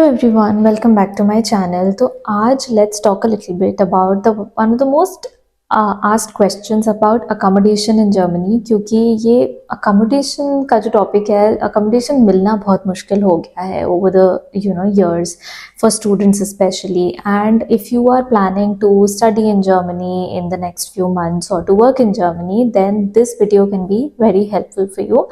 everyone, welcome back to my channel. तो आज let's talk a little bit about the one of the most asked questions about accommodation in Germany, क्योंकि ये accommodation का जो topic है, accommodation मिलना बहुत मुश्किल हो गया है over the years for students especially. And if you are planning to study in Germany in the next few months or to work in Germany, then this video can be very helpful for you.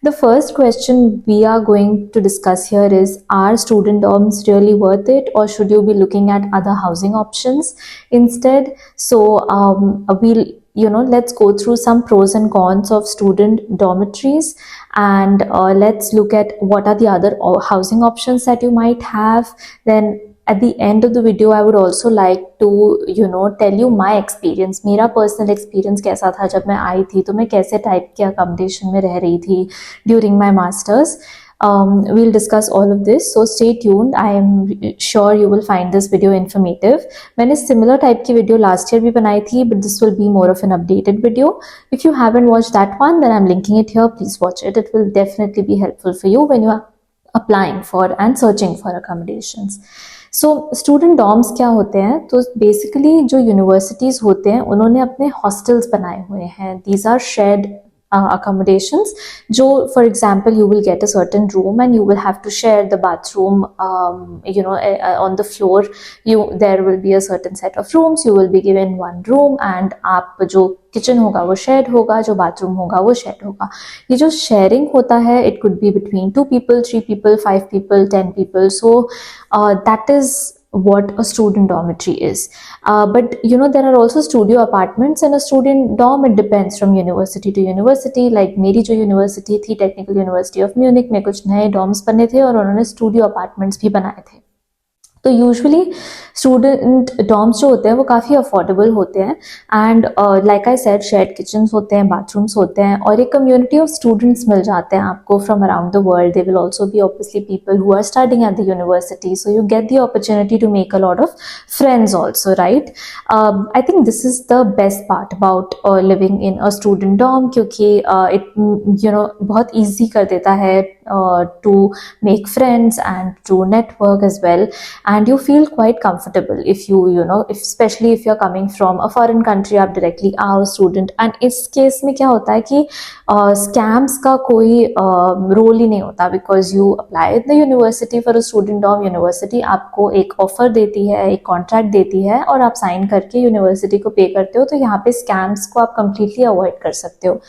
The first question we are going to discuss here is, are student dorms really worth it, or should you be looking at other housing options instead? So let's go through some pros and cons of student dormitories, and let's look at what are the other housing options that you might have. Then at the end of the video, I would also like to tell you my experience. मेरा personal experience कैसा था जब मैं आई थी, तो मैं कैसे type के accommodation में रह रही थी during my masters. We'll discuss all of this, so stay tuned. I am sure you will find this video informative. मैंने similar type की video last year भी बनाई थी, but this will be more of an updated video. If you haven't watched that one, then I'm linking it here. Please watch it. It will definitely be helpful for you when you are applying for and searching for accommodations. So student dorms क्या होते हैं? तो basically जो universities होते हैं उन्होंने अपने hostels बनाए हुए हैं. These are shared accommodations. जो for example, you will get a certain room and you will have to share the bathroom. On the floor there will be a certain set of rooms. You will be given one room and आप जो kitchen होगा वो shared होगा, जो bathroom होगा वो shared होगा. ये जो शेयरिंग होता है, it could be between 2 people, 3 people, 5 people, 10 people. So that is what a student dormitory is. But there are also studio apartments in a student dorm. It depends from university to university. Like मेरी जो university थी, technical university of Munich, में कुछ नए dorms बने थे और उन्होंने स्टूडियो अपार्टमेंट्स भी बनाए थे. तो यूजुअली स्टूडेंट डॉर्म्स जो होते हैं वो काफ़ी अफोर्डेबल होते हैं. And like I said, shared kitchens होते हैं, बाथरूम्स होते हैं, और एक कम्युनिटी ऑफ स्टूडेंट्स मिल जाते हैं आपको from around the world. They will also be obviously people who are studying at the university, so you get the opportunity to make a lot of friends also, right? I think this is the best part about living in a student dorm, क्योंकि it बहुत easy कर देता है to make friends and to network as well, and you feel quite comfortable if especially if you're coming from a foreign country. आप directly आओ student, and इस case में क्या होता है कि scams का कोई रोल ही नहीं होता, because you apply at the university for a student dorm. University आपको एक ऑफर देती है, एक कॉन्ट्रैक्ट देती है, और आप साइन करके यूनिवर्सिटी को पे करते हो. तो यहाँ पे स्कैम्स को आप completely अवॉइड कर सकते हो.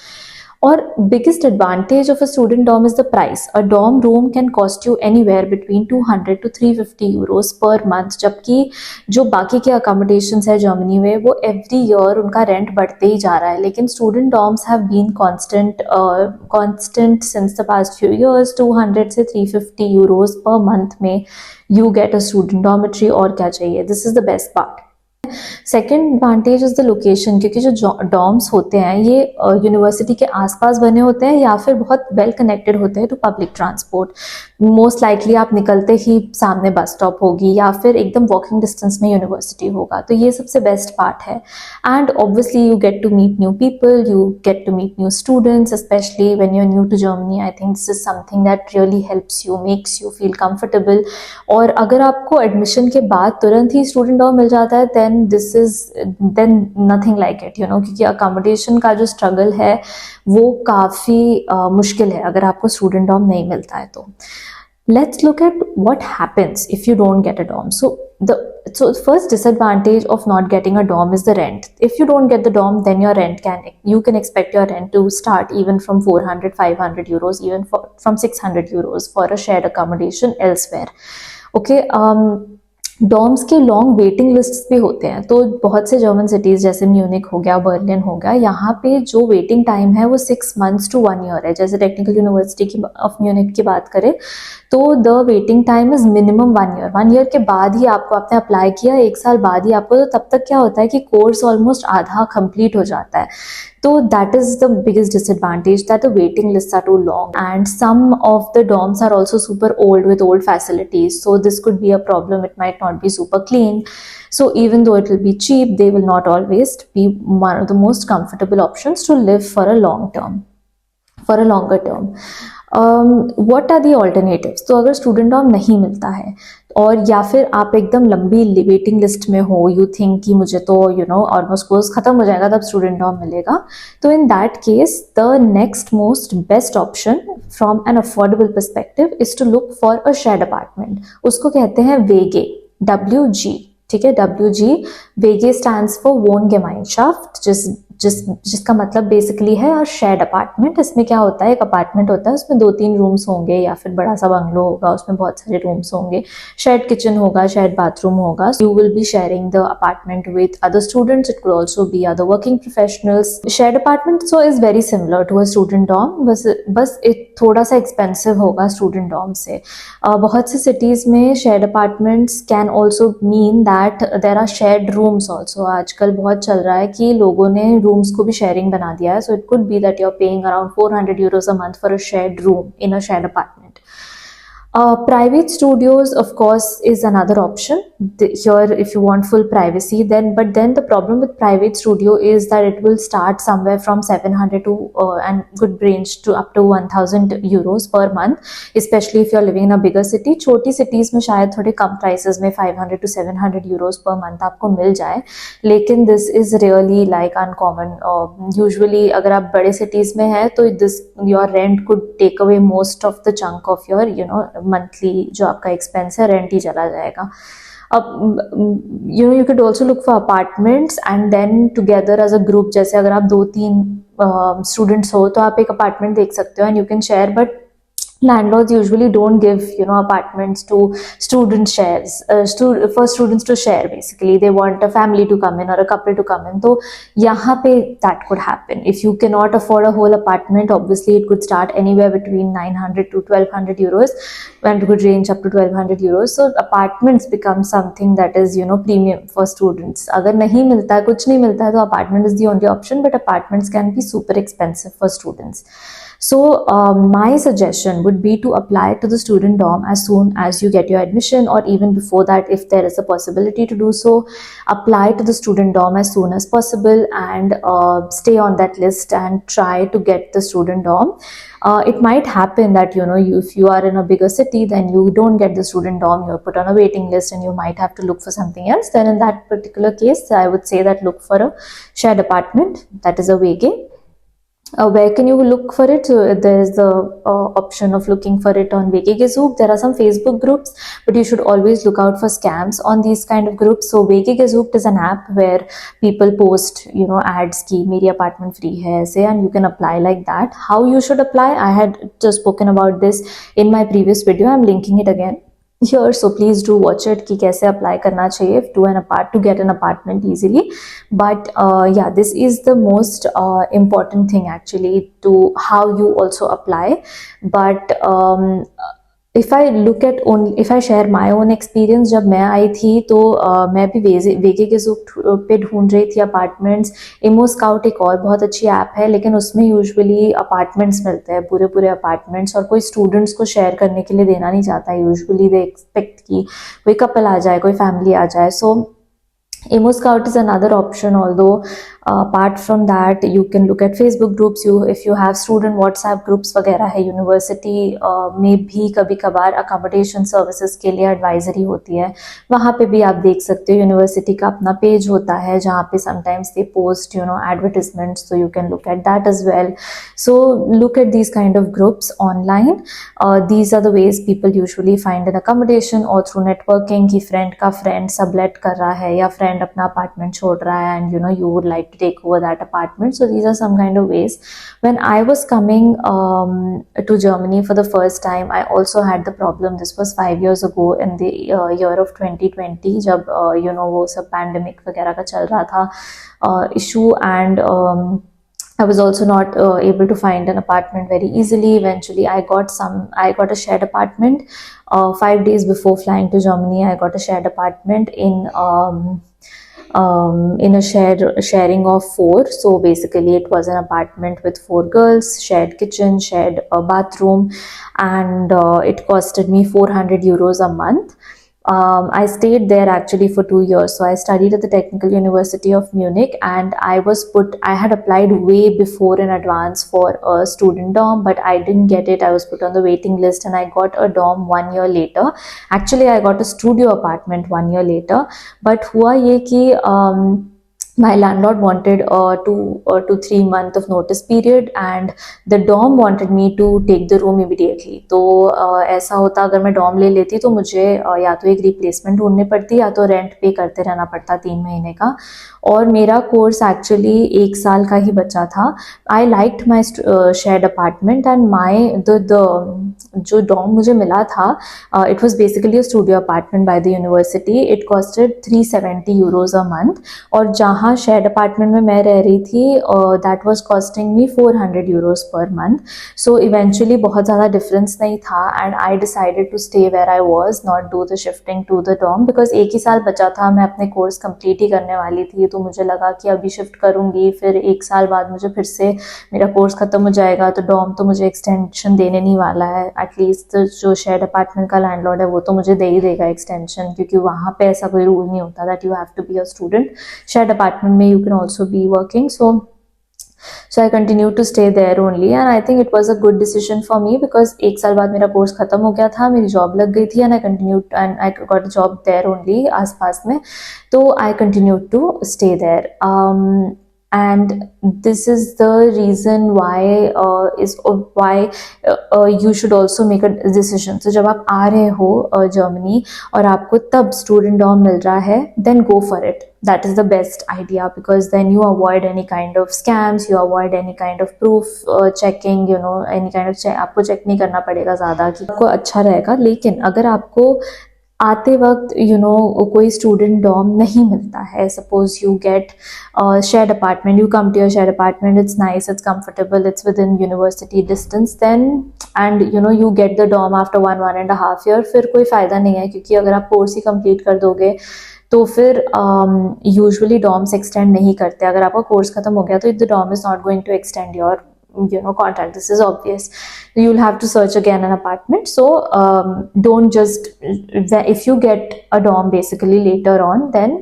और biggest advantage of a student dorm is the price. A dorm room can cost you anywhere between 200 to 350 euros per month, जबकि जो बाकी के accommodations है जर्मनी में, वो every year उनका रेंट बढ़ते ही जा रहा है. लेकिन student dorms have been constant since the past few years. 200 से 350 euros per month में you get a student dormitory. और क्या चाहिए? This is the best part. Second advantage is the location, क्योंकि जो डॉर्म्स होते हैं ये यूनिवर्सिटी के आसपास बने होते हैं या फिर बहुत वेल कनेक्टेड होते हैं to public transport. Most likely आप निकलते ही सामने बस स्टॉप होगी या फिर एकदम वॉकिंग डिस्टेंस में यूनिवर्सिटी होगा. तो ये सबसे बेस्ट पार्ट है. And obviously you get to meet new people, you get to meet new students, specially when you are new to Germany. I think this is something that really helps you, makes you feel comfortable. और अगर आपको admission के बाद तुरंत ही student dorm मिल जाता है, then nothing like it, क्योंकि accommodation का जो स्ट्रगल है वो काफ़ी मुश्किल है अगर आपको स्टूडेंट डॉर्म नहीं मिलता है. तो let's look at what happens if you don't get a dorm. So the first disadvantage of not getting a dorm is the rent. If you don't get the dorm, then you can expect your rent to start even from 400, 500 euros, even from 600 euros for a shared accommodation elsewhere. Okay. Dorms के long waiting list भी होते हैं. तो बहुत से German cities जैसे Munich हो गया, बर्लिन हो गया, यहाँ पे जो वेटिंग टाइम है वो 6 months to 1 year है. जैसे टेक्निकल यूनिवर्सिटी ऑफ म्यूनिक की बात करें तो the waiting time is minimum 1 year. 1 year के बाद ही आपने अप्लाई किया, 1 साल बाद ही आपको, तो तब तक क्या होता है कि कोर्स ऑलमोस्ट आधा कंप्लीट हो जाता है. So that is the biggest disadvantage, that the waiting lists are too long, and some of the dorms are also super old with old facilities, so this could be a problem. It might not be super clean. So even though it will be cheap, they will not always be one of the most comfortable options to live for a longer term. What are the alternatives? तो अगर student dorm नहीं मिलता है और या फिर आप एकदम लंबी वेटिंग लिस्ट में हो, यू थिंक कि मुझे तो ऑलमोस्ट कोर्स खत्म हो जाएगा तब स्टूडेंट डॉर्म मिलेगा, तो in that case the next most best option from an affordable perspective is to look for a shared apartment. उसको कहते हैं वेगे, WG. ठीक है, WG. वेगे स्टैंड्स फॉर वोनगेमाइनशाफ्ट, जिसका मतलब बेसिकली है और शेयर्ड अपार्टमेंट. इसमें क्या होता है, एक अपार्टमेंट होता है, उसमें 2-3 रूम्स होंगे या फिर बड़ा सा बंगलो होगा, उसमें बहुत सारे रूम्स होंगे, शेयर्ड किचन होगा, शेयर्ड बाथरूम होगा. You will be sharing the apartment with other students. It could also be other working professionals. Shared apartment so is very similar to a student dorm, बस एक थोड़ा सा expensive होगा student dorm से. बहुत सी cities में shared apartments can also mean that there are shared rooms also. आजकल बहुत चल रहा है कि लोगों ने रूम्स को भी शेयरिंग बना दिया है. So it could be that you are paying around 400 euros a month for a shared room in a shared apartment. Private studios, of course, is another option. Here, if you want full privacy, but then the problem with private studio is that it will start somewhere from 700 to and good range to up to 1000 euros per month, especially if you're living in a bigger city. छोटी cities में शायद थोड़े कम prices में 500 to 700 euros per month आपको मिल जाए, लेकिन this is really like uncommon. Usually अगर आप बड़े cities में हैं तो your rent could take away most of the chunk of your monthly जो आपका एक्सपेंस है, रेंट ही चला जाएगा. अब you could also look for apartments and then together as a group. जैसे अगर आप 2-3 स्टूडेंट्स हो तो आप एक अपार्टमेंट देख सकते हो and you can share, but landlords usually don't give apartments to student shares, for students to share. Basically they want a family to come in or a couple to come in, so yahan pe that could happen. If you cannot afford a whole apartment, obviously it could start anywhere between 900 to 1200 euros and could range up to 1200 euros. So apartments become something that is premium for students. Agar nahi milta hai, kuch nahi milta hai, to apartment is the only option, but apartments can be super expensive for students. So my suggestion would be to apply to the student dorm as soon as you get your admission, or even before that if there is a possibility to do so. Apply to the student dorm as soon as possible and stay on that list and try to get the student dorm. It might happen that if you are in a bigger city, then you don't get the student dorm, you're put on a waiting list and you might have to look for something else. Then in that particular case, I would say that look for a shared apartment, that is a WG. Where can you look for it? So there is the option of looking for it on Wegegezook. There are some Facebook groups, but you should always look out for scams on these kind of groups. So Wegegezook is an app where people post ads ki meri apartment free hai aise, and you can apply like that. How you should apply, I had just spoken about this in my previous video. I'm linking it again here, so please do watch it कि कैसे apply करना चाहिए to get an apartment easily. But yeah, this is the most important thing actually to how you also apply. But if I share my own experience, जब मैं आई थी तो मैं भी वेगेगेज़ूक पे ढूंढ रही थी अपार्टमेंट्स. इमो स्काउट एक और बहुत अच्छी ऐप है, लेकिन उसमें यूजुअली अपार्टमेंट्स मिलते हैं, पूरे अपार्टमेंट्स, और कोई स्टूडेंट्स को शेयर करने के लिए देना नहीं चाहता. यूजुअली दे एक्सपेक्ट कि कोई कपल आ जाए, कोई फैमिली आ जाए. सो Imo Scout is another option, although apart from that you can look at Facebook groups. If you have student WhatsApp groups वगैरह है, यूनिवर्सिटी में भी कभी कभार अकोमोडेशन सर्विसेज के लिए एडवाइजरी होती है, वहाँ पे भी आप देख सकते हो. यूनिवर्सिटी का अपना पेज होता है जहाँ पे sometimes they post advertisements, so you can look at that as well. So look at these kind of groups online. These are the ways people usually find an accommodation, or through networking कि friend का friend sublet कर रहा है या friend अपना apartment छोड़ रहा है and you would like to take over that apartment. So these are some kind of ways. When I was coming to Germany for the first time, I also had the problem. This was 5 years ago in the year of 2020, जब वो सब pandemic वगैरह का चल रहा था issue, and I was also not able to find an apartment very easily. Eventually I got a shared apartment. 5 days before flying to Germany, I got a shared apartment in a sharing of 4. So basically it was an apartment with 4 girls, shared kitchen, shared bathroom, and it costed me 400 euros a month. I stayed there actually for 2 years. So I studied at the Technical University of Munich, and I had applied way before in advance for a student dorm, but I didn't get it. I was put on the waiting list, and I got a dorm 1 year later. Actually, I got a studio apartment 1 year later. But हुआ ये कि my landlord wanted a 2 to 3 month of notice period, and the dorm wanted me to take the room immediately. तो ऐसा होता अगर मैं dorm ले लेती तो मुझे या तो एक replacement ढूंढनी पड़ती या तो rent पे करते रहना पड़ता 3 महीने का. और मेरा कोर्स एक्चुअली 1 साल का ही बचा था. I liked my shared apartment, and my जो डॉर्म मुझे मिला था, it was basically a studio apartment by the university. It costed 370 euros a month. और जहाँ शेयर्ड अपार्टमेंट में मैं रह रही थी, that was costing me 400 euros per month. So eventually बहुत ज़्यादा डिफरेंस नहीं था, and I decided to stay where I was, not do the shifting to the dorm, because 1 ही साल बचा था. मैं अपने कोर्स कंप्लीट ही करने वाली थी, तो मुझे लगा कि अभी शिफ्ट करूँगी, फिर 1 साल बाद मुझे फिर से मेरा कोर्स ख़त्म हो जाएगा, तो डॉर्म तो मुझे एक्सटेंशन देने नहीं वाला है. एटलीस्ट जो शेयर्ड अपार्टमेंट का लैंडलॉर्ड है वो तो मुझे दे ही देगा एक्सटेंशन, क्योंकि वहाँ पे ऐसा कोई रूल नहीं होता that you have to be a student. Shared apartment में you can also be working. So I continued to stay there only, and I think it was a good decision for me because 1 साल बाद मेरा course खत्म हो गया था, मेरी job लग गई थी, and I continued and I got a job there only आस पास में. तो I continued to stay there. And this is the reason why you should also make a decision. So जब आप आ रहे हो जर्मनी और आपको तब स्टूडेंट डॉर्म मिल रहा है, then go for it. That is the best idea, because then you avoid any kind of scams, you avoid any kind of proof checking, any kind of आपको चेक नहीं करना पड़ेगा ज़्यादा, कि आपको अच्छा रहेगा. लेकिन अगर आपको आते वक्त कोई स्टूडेंट डॉर्म नहीं मिलता है, suppose you get shared apartment, you come to your shared apartment, it's nice, it's comfortable, it's with in university distance, then and you get the dorm after 1.5 year, फिर कोई फ़ायदा नहीं है, क्योंकि अगर आप कोर्स ही कंप्लीट कर दोगे तो फिर यूजुअली डॉर्म्स एक्सटेंड नहीं करते. अगर आपका कोर्स खत्म हो गया तो the dorm is not going to extend your contract. This is obvious. You'll have to search again an apartment. So don't just, if you get a dorm basically later on, then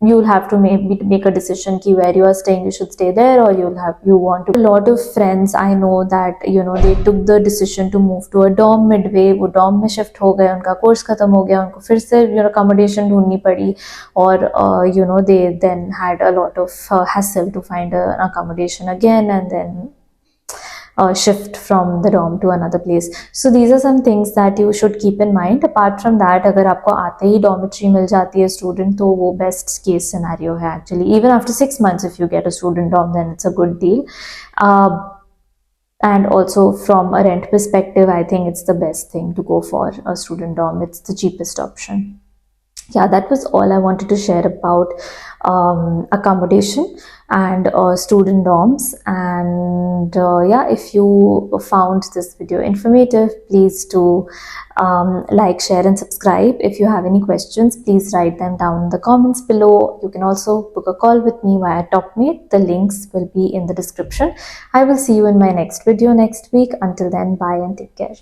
you'll have to maybe make a decision ki where you are staying, you should stay there, or you want to. A lot of friends I know that they took the decision to move to a dorm midway. वो dorm में shift हो गए, उनका course खत्म हो गया, उनको फिर से accommodation ढूंढनी पड़ी, और they then had a lot of hassle to find an accommodation again, and then shift from the dorm to another place. So these are some things that you should keep in mind. Apart from that, अगर आपको आते ही dormitory मिल जाती है student, तो वो best case scenario है actually. Even after 6 months, if you get a student dorm, then it's a good deal. And also from a rent perspective, I think it's the best thing to go for a student dorm. It's the cheapest option. Yeah, that was all I wanted to share about accommodation and student dorms. And yeah, if you found this video informative, please do like, share and subscribe. If you have any questions, please write them down in the comments below. You can also book a call with me via TalkMate. The links will be in the description. I will see you in my next video next week. Until then, bye and take care.